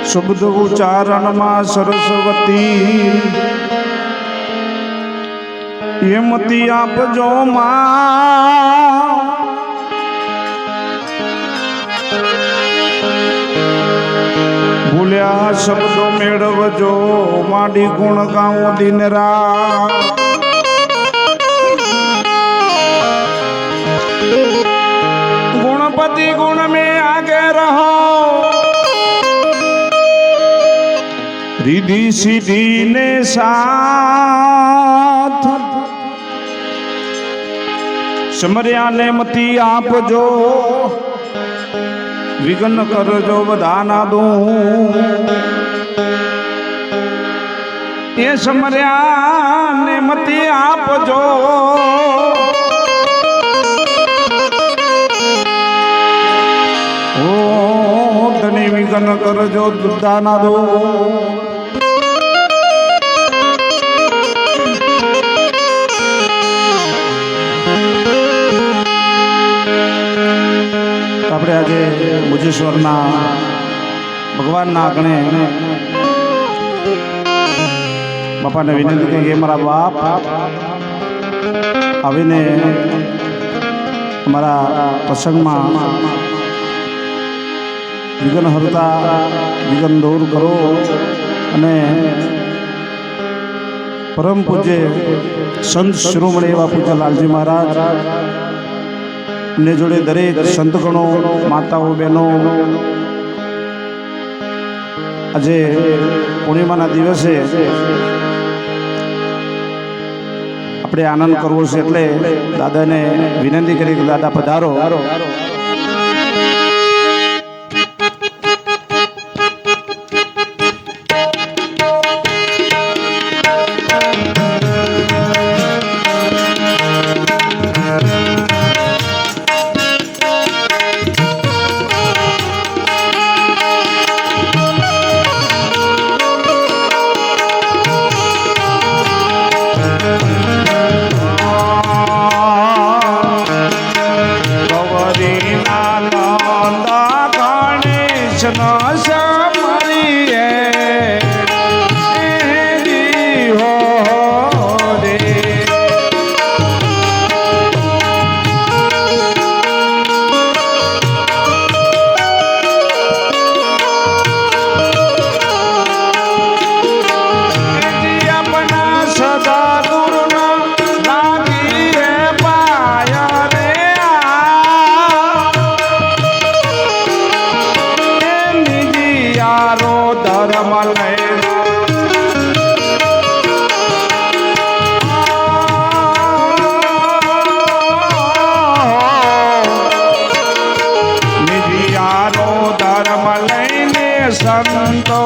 શબ્દ ઉચ્ચારણમાં સરસ્વતી હિંમતી આપજો માં ભૂલ્યા શબ્દો મેળવજો માડી ગુણ ગાઉં દિન રાત गुणपति गुण में आगे रहो रिधि सिद्धि ने साथ समर्या ने मती आपजो विघ्न करजो बधाना दूं ये समर्या ने मती आपजो ધણી વિઘ્ન કરજો દાના દો આપણે આજે મુજેશ્વરના ભગવાનના આંગણે બાપાને વિનંતી કરી કે મારા બાપ આવીને અમારા પ્રસંગમાં વિઘ્ન હરતા વિઘ્ન દૂર કરો અને પરમ પૂજ્ય સંત શિરોમણી એવા પૂજ્ય લાલજી મહારાજ ને જોડે દરેક સંતગણો માતાઓ બહેનો આજે પૂર્ણિમાના દિવસે આપણે આનંદ કરવો છે એટલે દાદાને વિનંતી કરી કે દાદા પધારો સંતો સંતો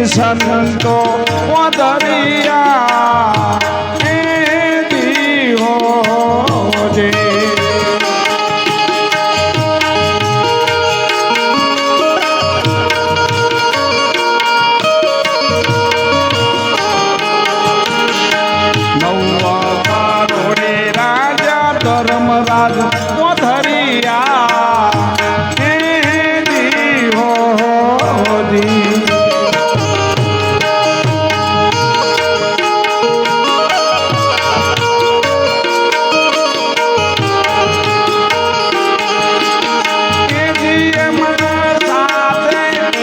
સંતો દરિયા એ દીવો જે ધર્મરાજ ધરિયા હે દીવો દી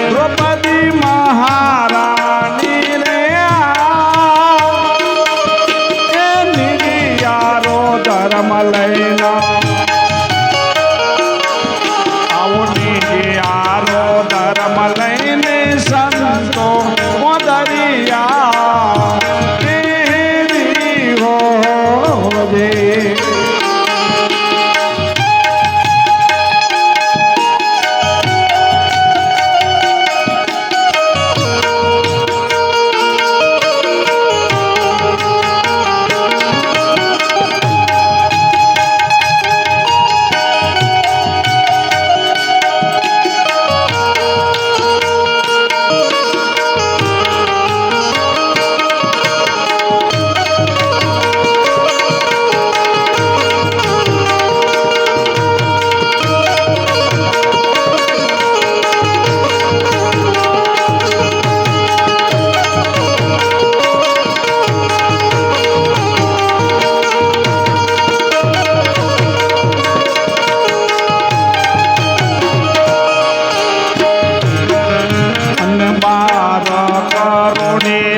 દ્રૌપદી મહારાણી રે નિરિયારો ધર્મ લઈના આવો નિરિયારો ધર્મ લઈને સંતો દરિયા દીવો જે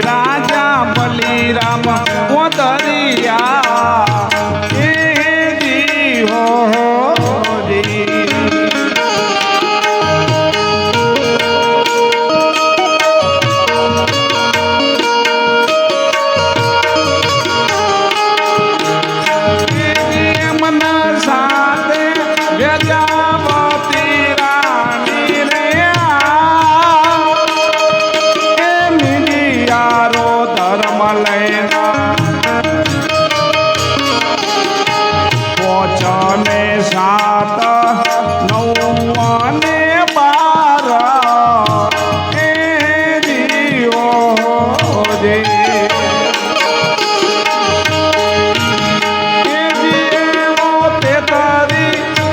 રાજા બલિરામ દરિયા એ દીવો મન સાથે વ્યજાવતી રાણી રે ધર્મ લઈના પોચને 7 9 ને 12 એ દીવો જે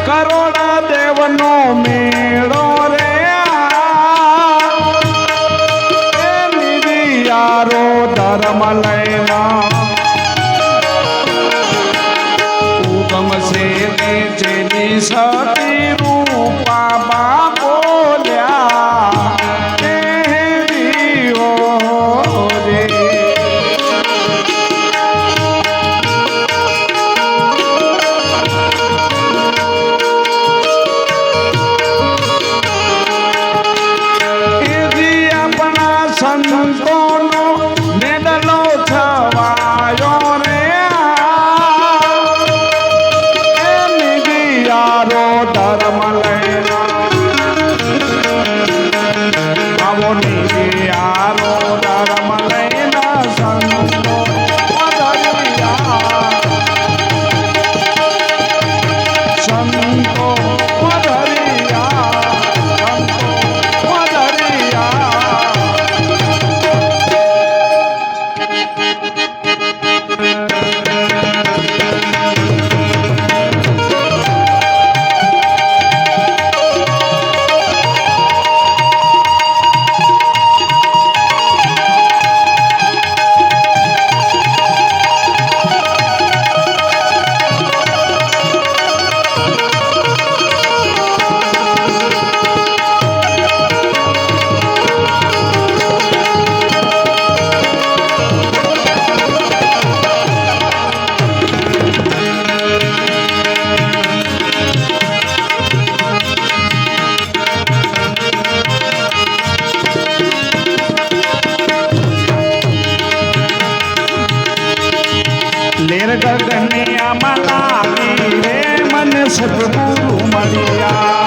કરોડ દેવનો મેળો રે નિરિયારો ધર્મ લઈના ઉગમ સે જેની સતી રૂપા બા બોલ્યા હે દીવો જે સંતોનો મેડલો છવાયો રે નિરિયારો ધર્મ લઈના આવો નિરિયારો ધર્મ લઈના સંતો દરિયા સંતો દરિયા સંતો દરિયા લેર ગગનિયામાં લાગી રે મને સદગુરુ મળ્યા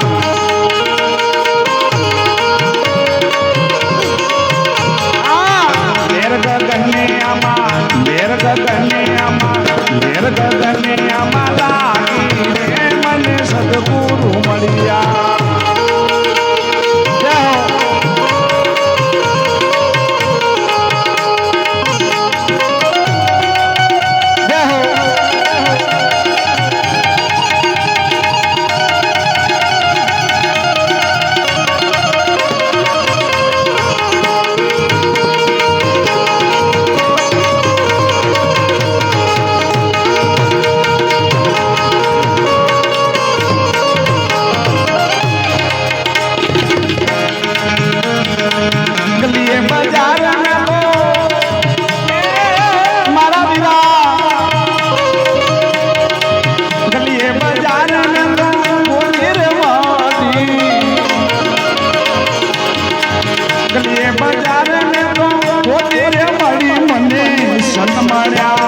બજારે મેં તો ખોટી રે મળી મને સંત મળ્યા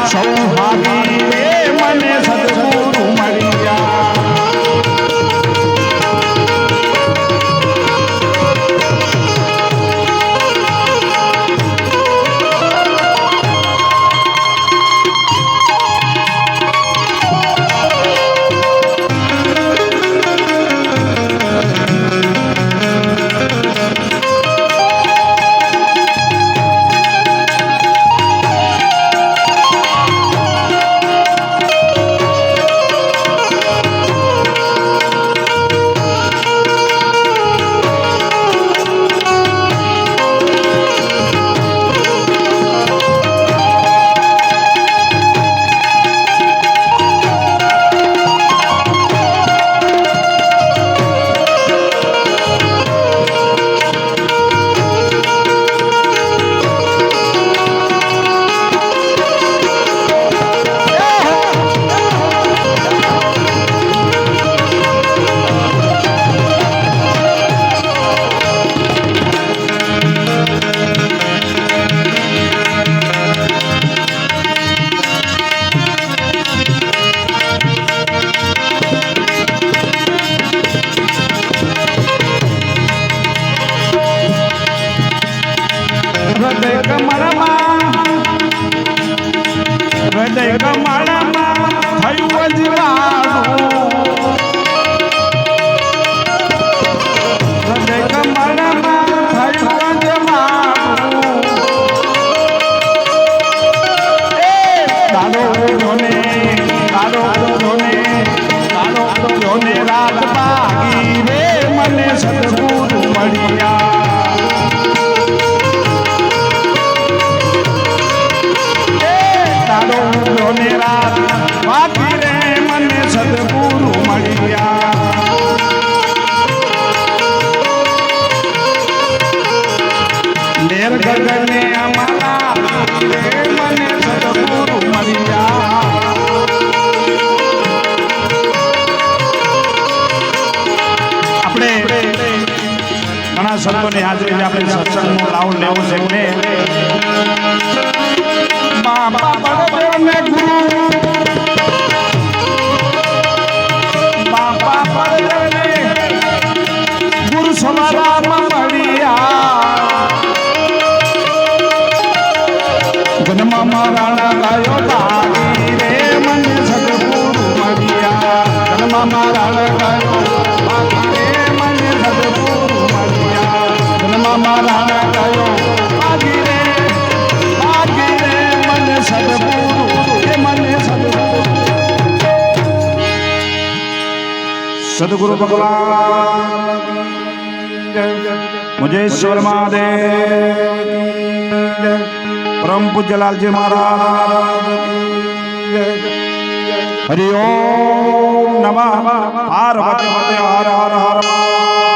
સૌ ભાગી રે મને સદગુરુ મળી ગયા હૃદય કમળમાં થયું અજવાળું હૃદય કમળમાં થયું અજવાળું દાડો જોને રાત ભાગી રે મને સદગુરુ મળ્યા બાકી રે મને સદગુરુ મળ્યા લેર ગગને અમારા રે મને સદગુરુ મળ્યા આપણે ઘણા સંતોની હાજરી આપણે સત્સંગનું લાવું લેવું છે ને બાબા બળદેવને ગુરુ બાબા બળદેવને ગુરુ સવારામાં મળ્યા જન્મમાં રાણા ગાયો ભાગી રે મને સદગુરુ મળ્યા જન્મમાં રાણા ગાયો ભાગી રે મને સદગુરુ મળ્યા જન્મમાં રાણા ગાયો ભાગી રે સદગુરુ એ મને સદગુરુ ભગવાન મુજેશ્વર મહાદેવ પરમ પૂજ્ય લાલજી મહારાજ હરિ ઓમ નમઃ પાર્વતી હર હર હર